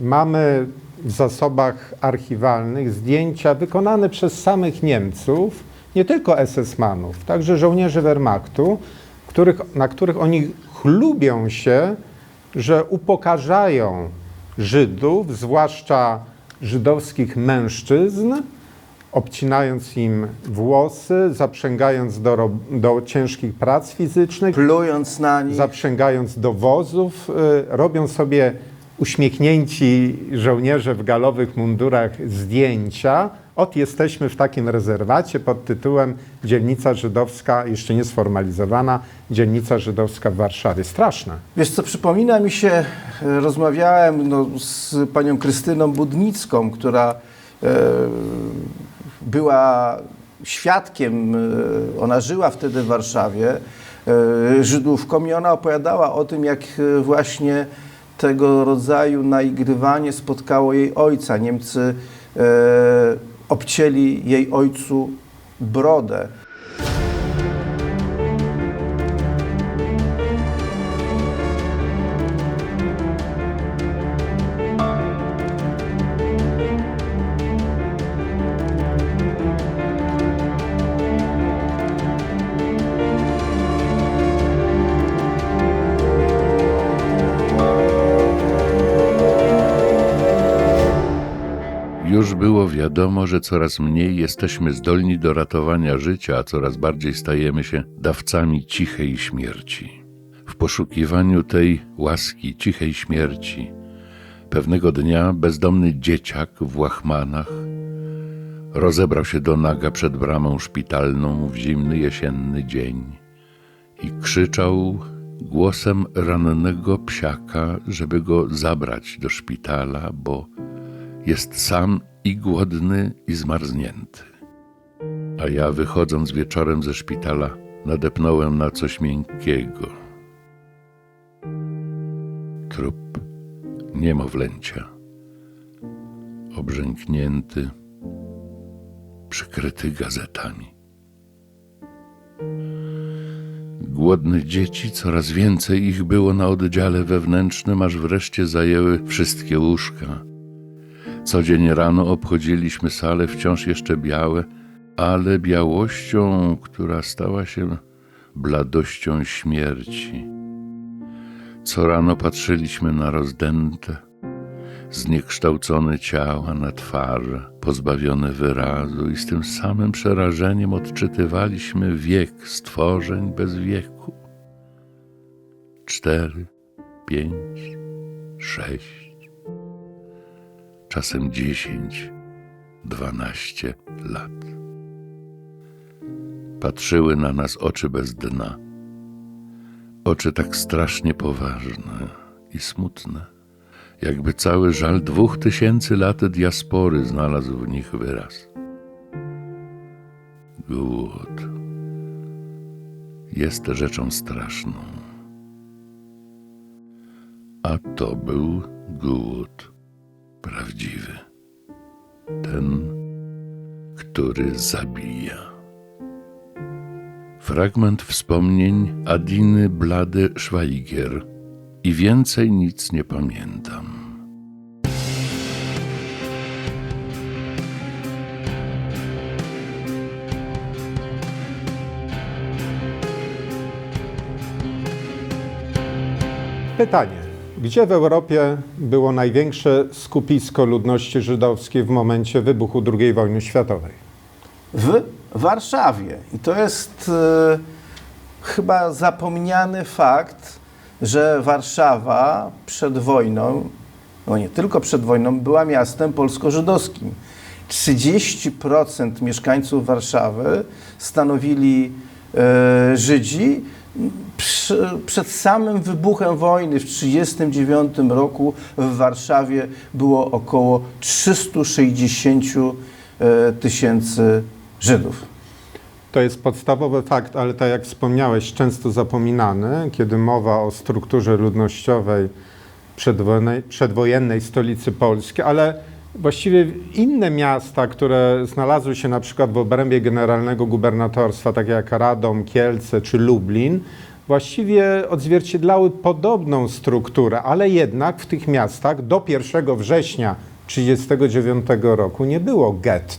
Mamy w zasobach archiwalnych zdjęcia wykonane przez samych Niemców, nie tylko SS-manów, także żołnierzy Wehrmachtu, na których oni chlubią się, że upokarzają Żydów, zwłaszcza żydowskich mężczyzn, obcinając im włosy, zaprzęgając do ciężkich prac fizycznych, plując na nich, zaprzęgając do wozów, robią sobie uśmiechnięci żołnierze w galowych mundurach zdjęcia. Jesteśmy w takim rezerwacie pod tytułem Dzielnica Żydowska, jeszcze nie sformalizowana, Dzielnica Żydowska w Warszawie. Straszne. Wiesz co, przypomina mi się, rozmawiałem z panią Krystyną Budnicką, która była świadkiem, ona żyła wtedy w Warszawie, Żydówką, i ona opowiadała o tym, jak właśnie tego rodzaju naigrywanie spotkało jej ojca. Niemcy obcięli jej ojcu brodę. Już było wiadomo, że coraz mniej jesteśmy zdolni do ratowania życia, a coraz bardziej stajemy się dawcami cichej śmierci. W poszukiwaniu tej łaski, cichej śmierci, pewnego dnia bezdomny dzieciak w łachmanach rozebrał się do naga przed bramą szpitalną w zimny jesienny dzień i krzyczał głosem rannego psiaka, żeby go zabrać do szpitala, bo jest sam i głodny i zmarznięty. A ja, wychodząc wieczorem ze szpitala, nadepnąłem na coś miękkiego. Trup niemowlęcia, obrzęknięty, przykryty gazetami. Głodne dzieci, coraz więcej ich było na oddziale wewnętrznym, aż wreszcie zajęły wszystkie łóżka. Codzień rano obchodziliśmy sale wciąż jeszcze białe, ale białością, która stała się bladością śmierci. Co rano patrzyliśmy na rozdęte, zniekształcone ciała, na twarze, pozbawione wyrazu, i z tym samym przerażeniem odczytywaliśmy wiek stworzeń bez wieku. 4, 5, 6, czasem 10, 12 lat. Patrzyły na nas oczy bez dna, oczy tak strasznie poważne i smutne, jakby cały żal 2000 lat diaspory znalazł w nich wyraz. Głód jest rzeczą straszną, a to był głód prawdziwy, ten, który zabija. Fragment wspomnień Adiny Blady-Szwajgier i więcej nic nie pamiętam. Pytanie. Gdzie w Europie było największe skupisko ludności żydowskiej w momencie wybuchu II wojny światowej? W Warszawie. I to jest chyba zapomniany fakt, że Warszawa przed wojną, no nie tylko przed wojną, była miastem polsko-żydowskim. 30% mieszkańców Warszawy stanowili Żydzi. Przed samym wybuchem wojny w 1939 roku w Warszawie było około 360 tysięcy Żydów. To jest podstawowy fakt, ale tak jak wspomniałeś, często zapominany, kiedy mowa o strukturze ludnościowej przedwojennej stolicy Polski, ale właściwie inne miasta, które znalazły się na przykład w obrębie generalnego gubernatorstwa, takie jak Radom, Kielce czy Lublin, właściwie odzwierciedlały podobną strukturę, ale jednak w tych miastach do 1 września 1939 roku nie było gett,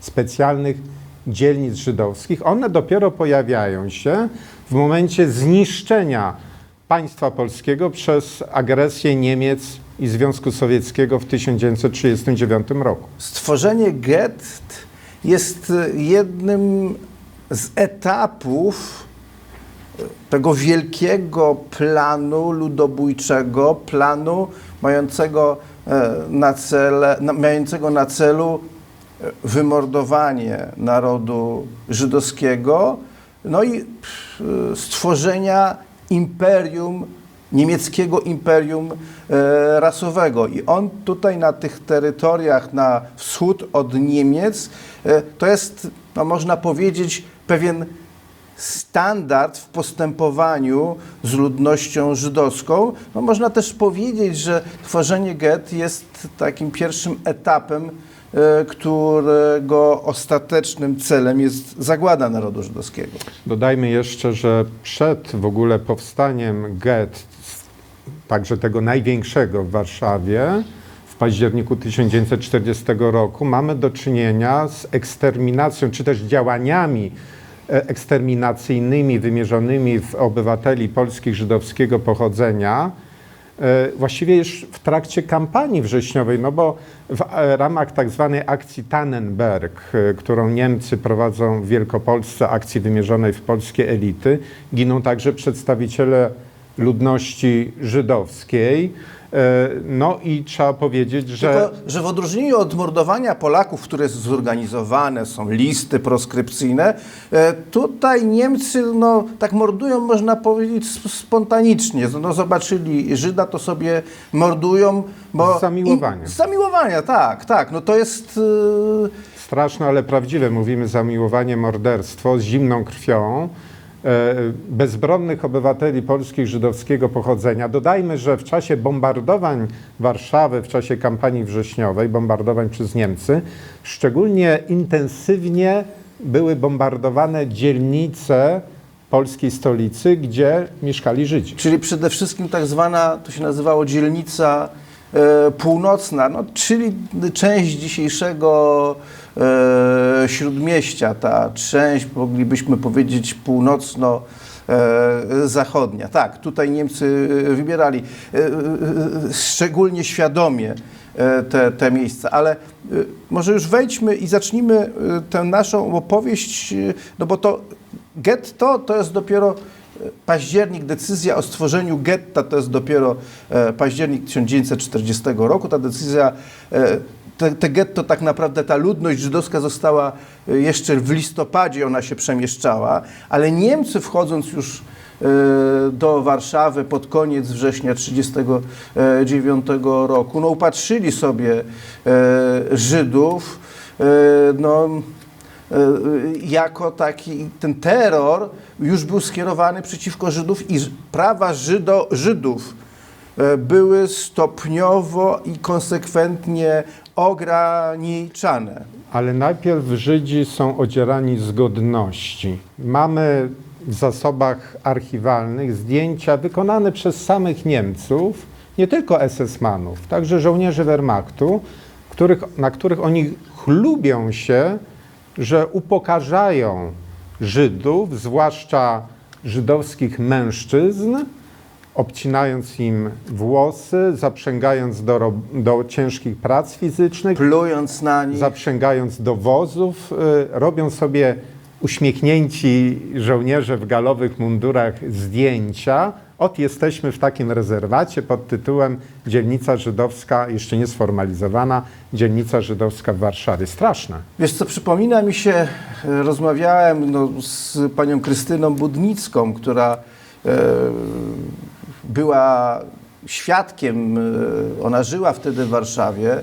specjalnych dzielnic żydowskich. One dopiero pojawiają się w momencie zniszczenia państwa polskiego przez agresję Niemiec i Związku Sowieckiego w 1939 roku. Stworzenie gett jest jednym z etapów tego wielkiego planu ludobójczego, planu mającego na celu wymordowanie narodu żydowskiego, no i stworzenia imperium, niemieckiego imperium rasowego. I on tutaj na tych terytoriach na wschód od Niemiec, to jest, no można powiedzieć, pewien standard w postępowaniu z ludnością żydowską. No można też powiedzieć, że tworzenie gett jest takim pierwszym etapem, którego ostatecznym celem jest zagłada narodu żydowskiego. Dodajmy jeszcze, że przed w ogóle powstaniem gett, także tego największego w Warszawie, w październiku 1940 roku, mamy do czynienia z eksterminacją, czy też działaniami eksterminacyjnymi wymierzonymi w obywateli polskich żydowskiego pochodzenia, właściwie już w trakcie kampanii wrześniowej, no bo w ramach tak zwanej akcji Tannenberg, którą Niemcy prowadzą w Wielkopolsce, akcji wymierzonej w polskie elity, giną także przedstawiciele ludności żydowskiej. No i trzeba powiedzieć, że... Tylko, że w odróżnieniu od mordowania Polaków, które jest zorganizowane, są listy proskrypcyjne, tutaj Niemcy no, tak mordują, można powiedzieć, spontanicznie. No, zobaczyli Żyda, to sobie mordują. Bo z zamiłowania. Z zamiłowania, tak. No to jest... Straszne, ale prawdziwe. Mówimy zamiłowanie, morderstwo z zimną krwią bezbronnych obywateli polskich żydowskiego pochodzenia. Dodajmy, że w czasie bombardowań Warszawy, w czasie kampanii wrześniowej, bombardowań przez Niemcy, szczególnie intensywnie były bombardowane dzielnice polskiej stolicy, gdzie mieszkali Żydzi. Czyli przede wszystkim tak zwana, to się nazywało dzielnica północna, no, czyli część dzisiejszego Śródmieścia, ta część, moglibyśmy powiedzieć, północno-zachodnia. Tak, tutaj Niemcy wybierali szczególnie świadomie te miejsca, ale może już wejdźmy i zacznijmy tę naszą opowieść, no bo to getto to jest dopiero październik, decyzja o stworzeniu getta to jest dopiero październik 1940 roku. Ta decyzja, te getto tak naprawdę, ta ludność żydowska została jeszcze w listopadzie, ona się przemieszczała, ale Niemcy wchodząc już do Warszawy pod koniec września 1939 roku, no upatrzyli sobie Żydów, no jako taki, ten terror już był skierowany przeciwko Żydów i prawa Żydów były stopniowo i konsekwentnie ograniczane. Ale najpierw Żydzi są odzierani z godności. Mamy w zasobach archiwalnych zdjęcia wykonane przez samych Niemców, nie tylko SS-manów, także żołnierzy Wehrmachtu, na których oni chlubią się, że upokarzają Żydów, zwłaszcza żydowskich mężczyzn, obcinając im włosy, zaprzęgając do ciężkich prac fizycznych, Plując na nich. zaprzęgając do wozów, robią sobie uśmiechnięci żołnierze w galowych mundurach zdjęcia. Jesteśmy w takim rezerwacie pod tytułem Dzielnica Żydowska, jeszcze nie sformalizowana, Dzielnica Żydowska w Warszawie. Straszne. Wiesz co, przypomina mi się, rozmawiałem z panią Krystyną Budnicką, która była świadkiem, ona żyła wtedy w Warszawie,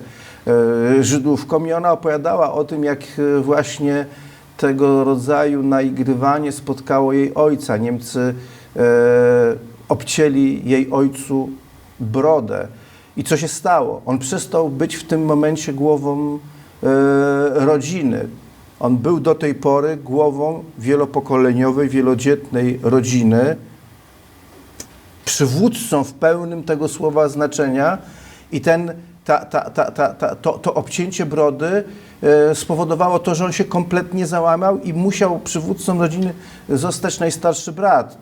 Żydówką, i ona opowiadała o tym, jak właśnie tego rodzaju naigrywanie spotkało jej ojca. Niemcy obcięli jej ojcu brodę. I co się stało? On przestał być w tym momencie głową rodziny. On był do tej pory głową wielopokoleniowej, wielodzietnej rodziny. przywódcą w pełnym tego słowa znaczenia i to obcięcie brody spowodowało to, że on się kompletnie załamał i musiał przywódcą rodziny zostać najstarszy brat.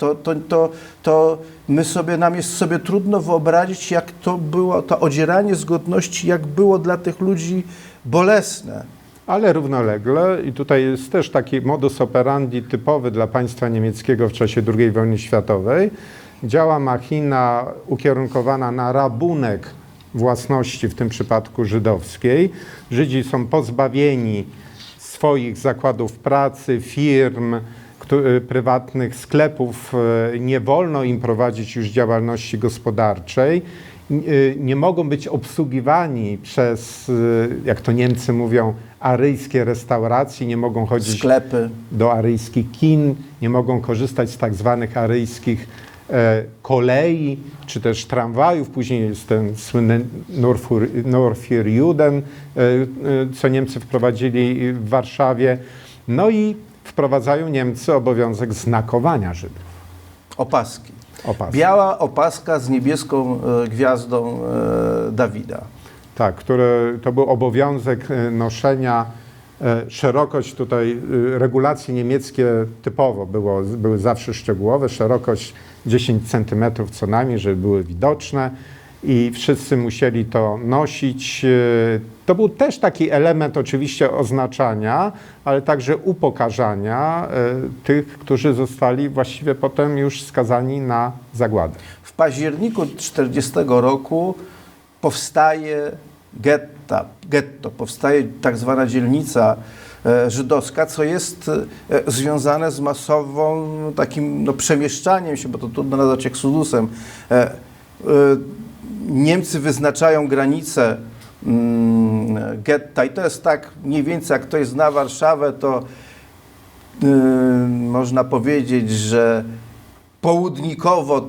Nam jest sobie trudno wyobrazić, jak to było, to odzieranie z godności, jak było dla tych ludzi bolesne. Ale równolegle, i tutaj jest też taki modus operandi typowy dla państwa niemieckiego w czasie II wojny światowej, działa machina ukierunkowana na rabunek własności, w tym przypadku żydowskiej. Żydzi są pozbawieni swoich zakładów pracy, firm, prywatnych sklepów, nie wolno im prowadzić już działalności gospodarczej, nie mogą być obsługiwani przez, jak to Niemcy mówią, aryjskie restauracje, nie mogą chodzić Sklepy. do aryjskich kin, nie mogą korzystać z tak zwanych aryjskich kolei, czy też tramwajów. Później jest ten słynny Norführjuden, co Niemcy wprowadzili w Warszawie. No i wprowadzają Niemcy obowiązek znakowania Żydów. Opaski. Opaski. Biała opaska z niebieską gwiazdą Dawida. Tak, to był obowiązek noszenia. Szerokość tutaj, regulacje niemieckie typowo były zawsze szczegółowe, szerokość 10 cm co najmniej, żeby były widoczne i wszyscy musieli to nosić. To był też taki element oczywiście oznaczania, ale także upokarzania tych, którzy zostali właściwie potem już skazani na zagładę. W październiku 1940 roku powstaje getto, powstaje tak zwana dzielnica żydowska, co jest związane z masową takim przemieszczaniem się, bo to trudno nazwać eksodusem. Niemcy wyznaczają granice getta i to jest tak mniej więcej, jak ktoś zna Warszawę, to można powiedzieć, że południkowo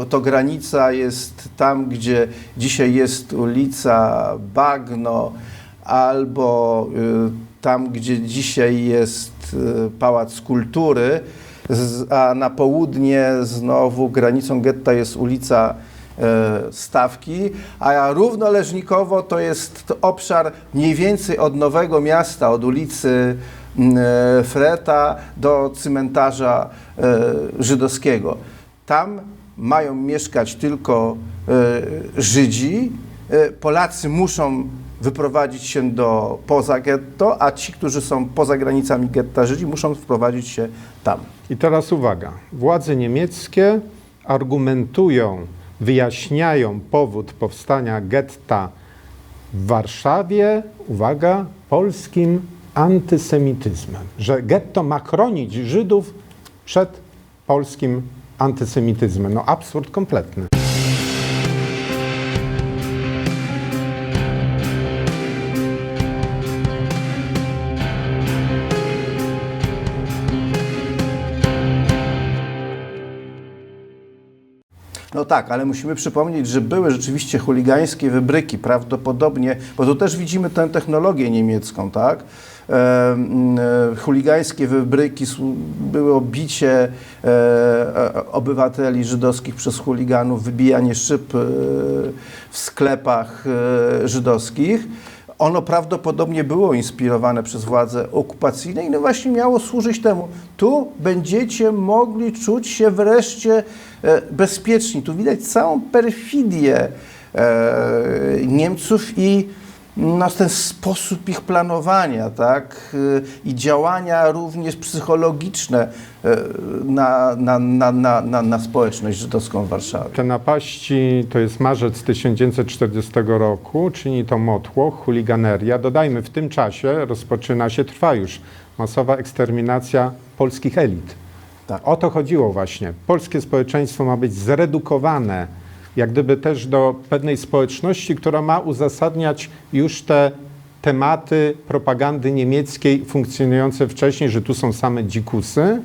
to granica jest tam, gdzie dzisiaj jest ulica Bagno, albo tam, gdzie dzisiaj jest Pałac Kultury, a na południe znowu granicą getta jest ulica Stawki, a równoleżnikowo to jest obszar mniej więcej od Nowego Miasta, od ulicy Freta do cmentarza żydowskiego. Tam mają mieszkać tylko Żydzi. Polacy muszą wyprowadzić się poza getto, a ci, którzy są poza granicami getta Żydzi, muszą wprowadzić się tam. I teraz uwaga, władze niemieckie argumentują, wyjaśniają powód powstania getta w Warszawie, uwaga, polskim antysemityzmem, że getto ma chronić Żydów przed polskim antysemityzmem. No absurd kompletny. No tak, ale musimy przypomnieć, że były rzeczywiście chuligańskie wybryki, prawdopodobnie, bo tu też widzimy tę technologię niemiecką, tak? Chuligańskie wybryki, było bicie obywateli żydowskich przez chuliganów, wybijanie szyb w sklepach żydowskich. Ono prawdopodobnie było inspirowane przez władze okupacyjne i no właśnie miało służyć temu. Tu będziecie mogli czuć się wreszcie bezpieczni. Tu widać całą perfidię Niemców i ten sposób ich planowania, tak? I działania również psychologiczne na społeczność żydowską w Warszawie. Te napaści to jest marzec 1940 roku, czyni to motłoch, chuliganeria. Dodajmy, w tym czasie trwa już masowa eksterminacja polskich elit. Tak. O to chodziło właśnie. Polskie społeczeństwo ma być zredukowane jak gdyby też do pewnej społeczności, która ma uzasadniać już te tematy propagandy niemieckiej funkcjonujące wcześniej, że tu są same dzikusy,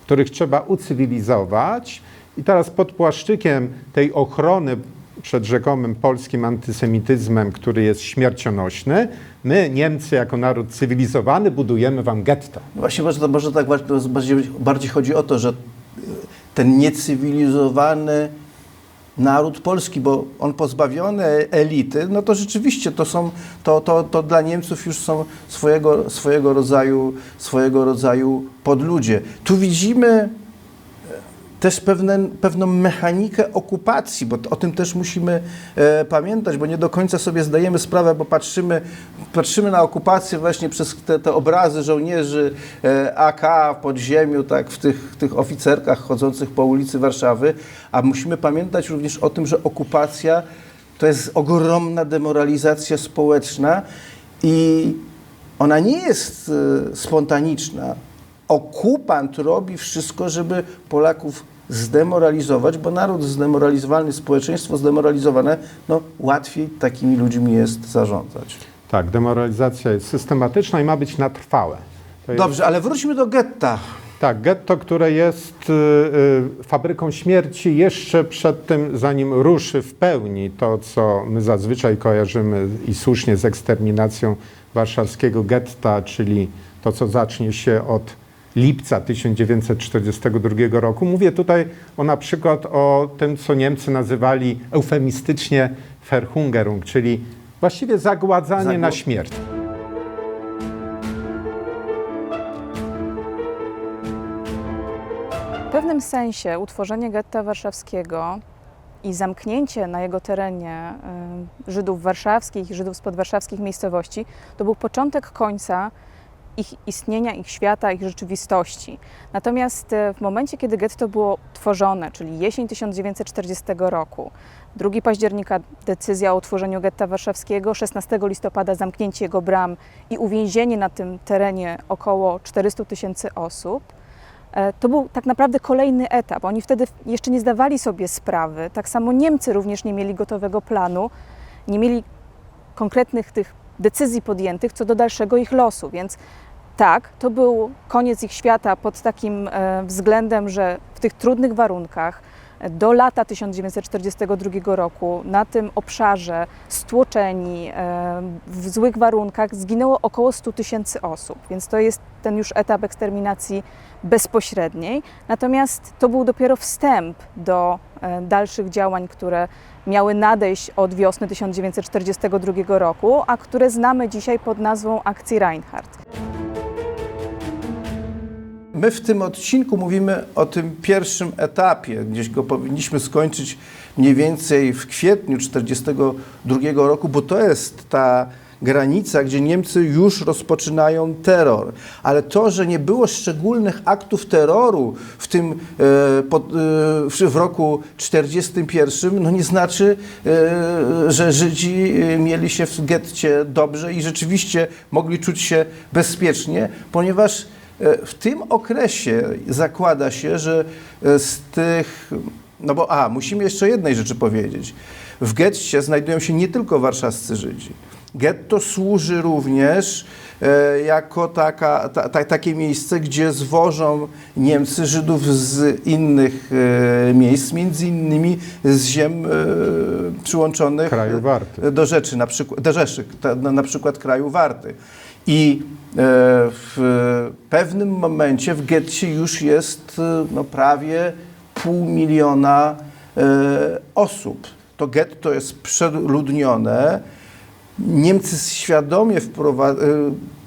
których trzeba ucywilizować. I teraz pod płaszczykiem tej ochrony przed rzekomym polskim antysemityzmem, który jest śmiercionośny, my, Niemcy, jako naród cywilizowany, budujemy wam getto. Właśnie może tak bardziej chodzi o to, że ten niecywilizowany naród polski, bo on pozbawiony elity, no to rzeczywiście to dla Niemców już są swojego rodzaju podludzie. Tu widzimy też pewną mechanikę okupacji, bo o tym też musimy pamiętać, bo nie do końca sobie zdajemy sprawę, bo patrzymy na okupację właśnie przez te obrazy żołnierzy AK w podziemiu, tak, w tych oficerkach chodzących po ulicy Warszawy, a musimy pamiętać również o tym, że okupacja to jest ogromna demoralizacja społeczna i ona nie jest spontaniczna. Okupant robi wszystko, żeby Polaków zdemoralizować, bo naród zdemoralizowany, społeczeństwo zdemoralizowane, no łatwiej takimi ludźmi jest zarządzać. Tak, demoralizacja jest systematyczna i ma być na trwałe. Dobrze, ale wróćmy do getta. Tak, getto, które jest fabryką śmierci jeszcze przed tym, zanim ruszy w pełni to, co my zazwyczaj kojarzymy i słusznie z eksterminacją warszawskiego getta, czyli to, co zacznie się od lipca 1942 roku. Mówię tutaj na przykład o tym, co Niemcy nazywali eufemistycznie Verhungerung, czyli właściwie zagładzanie na śmierć. W pewnym sensie utworzenie getta warszawskiego i zamknięcie na jego terenie Żydów warszawskich i Żydów z podwarszawskich miejscowości to był początek końca ich istnienia, ich świata, ich rzeczywistości. Natomiast w momencie, kiedy getto było tworzone, czyli jesień 1940 roku, 2 października decyzja o utworzeniu getta warszawskiego, 16 listopada zamknięcie jego bram i uwięzienie na tym terenie około 400 000 osób, to był tak naprawdę kolejny etap. Oni wtedy jeszcze nie zdawali sobie sprawy. Tak samo Niemcy również nie mieli gotowego planu, nie mieli konkretnych tych decyzji podjętych co do dalszego ich losu. Więc tak, to był koniec ich świata pod takim względem, że w tych trudnych warunkach do lata 1942 roku na tym obszarze stłoczeni w złych warunkach zginęło około 100 000 osób, więc to jest ten już etap eksterminacji bezpośredniej. Natomiast to był dopiero wstęp do dalszych działań, które miały nadejść od wiosny 1942 roku, a które znamy dzisiaj pod nazwą akcji Reinhardt. My w tym odcinku mówimy o tym pierwszym etapie, gdzieś go powinniśmy skończyć mniej więcej w kwietniu 1942 roku, bo to jest ta granica, gdzie Niemcy już rozpoczynają terror. Ale to, że nie było szczególnych aktów terroru w tym w roku 1941, no nie znaczy, że Żydzi mieli się w getcie dobrze i rzeczywiście mogli czuć się bezpiecznie, ponieważ w tym okresie zakłada się, że z tych... No bo musimy jeszcze jednej rzeczy powiedzieć. W getcie znajdują się nie tylko warszawscy Żydzi. Getto służy również jako takie miejsce, gdzie zwożą Niemcy Żydów z innych miejsc, między innymi z ziem przyłączonych Kraju Warty. do Rzeszy, na przykład Kraju Warty. I w pewnym momencie w getcie już jest prawie 500 000 osób. To getto jest przeludnione. Niemcy świadomie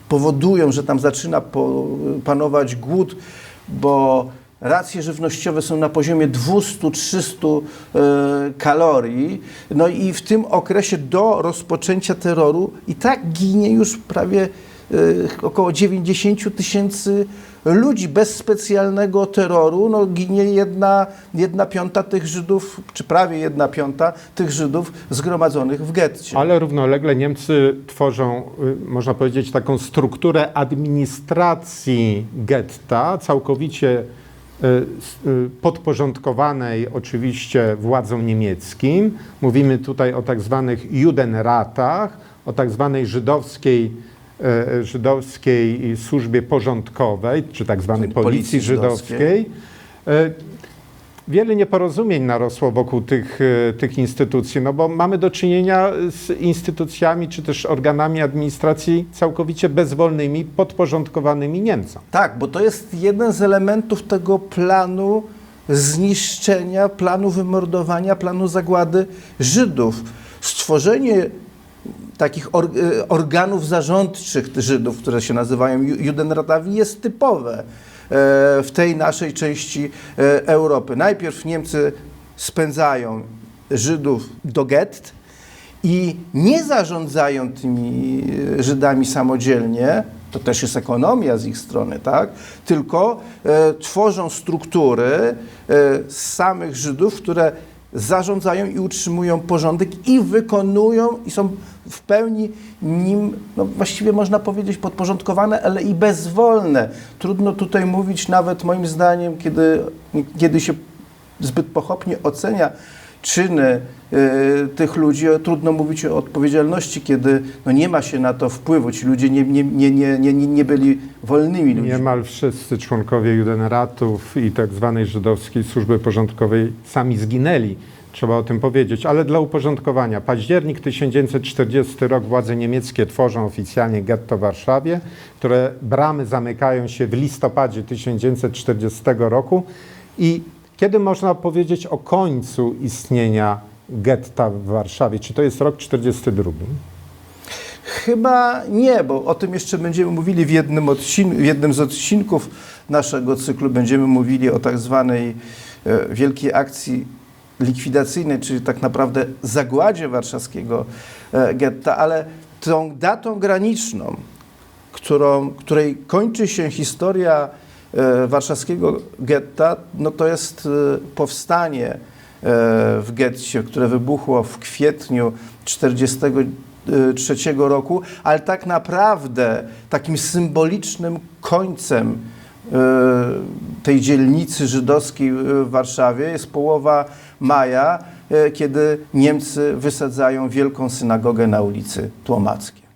powodują, że tam zaczyna panować głód, bo racje żywnościowe są na poziomie 200-300 kalorii. No i w tym okresie do rozpoczęcia terroru i tak ginie już prawie około 90 000 ludzi. Bez specjalnego terroru ginie 1/5 tych Żydów, czy prawie 1/5 tych Żydów zgromadzonych w getcie. Ale równolegle Niemcy tworzą, można powiedzieć, taką strukturę administracji getta, całkowicie podporządkowanej oczywiście władzom niemieckim. Mówimy tutaj o tak zwanych Judenratach, o tak zwanej żydowskiej służbie porządkowej, czy tak zwanej policji żydowskiej. Wiele nieporozumień narosło wokół tych instytucji, no bo mamy do czynienia z instytucjami, czy też organami administracji całkowicie bezwolnymi, podporządkowanymi Niemcom. Tak, bo to jest jeden z elementów tego planu zniszczenia, planu wymordowania, planu zagłady Żydów. Stworzenie takich organów zarządczych Żydów, które się nazywają Judenratami, jest typowe w tej naszej części Europy. Najpierw Niemcy spędzają Żydów do gett i nie zarządzają tymi Żydami samodzielnie, to też jest ekonomia z ich strony, tak? Tylko tworzą struktury z samych Żydów, które zarządzają i utrzymują porządek i wykonują i są w pełni nim, no właściwie można powiedzieć podporządkowane, ale i bezwolne. Trudno tutaj mówić nawet moim zdaniem, kiedy się zbyt pochopnie ocenia czyny tych ludzi, trudno mówić o odpowiedzialności, kiedy no nie ma się na to wpływu. Ci ludzie nie byli wolnymi ludźmi. Niemal wszyscy członkowie Judenratów i tak zwanej żydowskiej służby porządkowej sami zginęli. Trzeba o tym powiedzieć, ale dla uporządkowania. Październik 1940 rok, władze niemieckie tworzą oficjalnie getto w Warszawie, które bramy zamykają się w listopadzie 1940 roku i kiedy można powiedzieć o końcu istnienia getta w Warszawie? Czy to jest rok 1942? Chyba nie, bo o tym jeszcze będziemy mówili w jednym z odcinków naszego cyklu. Będziemy mówili o tak zwanej wielkiej akcji likwidacyjnej, czyli tak naprawdę zagładzie warszawskiego getta, ale tą datą graniczną, której kończy się historia warszawskiego getta, no to jest powstanie w getcie, które wybuchło w kwietniu 1943 roku, ale tak naprawdę takim symbolicznym końcem tej dzielnicy żydowskiej w Warszawie jest połowa maja, kiedy Niemcy wysadzają wielką synagogę na ulicy Tłomackiej.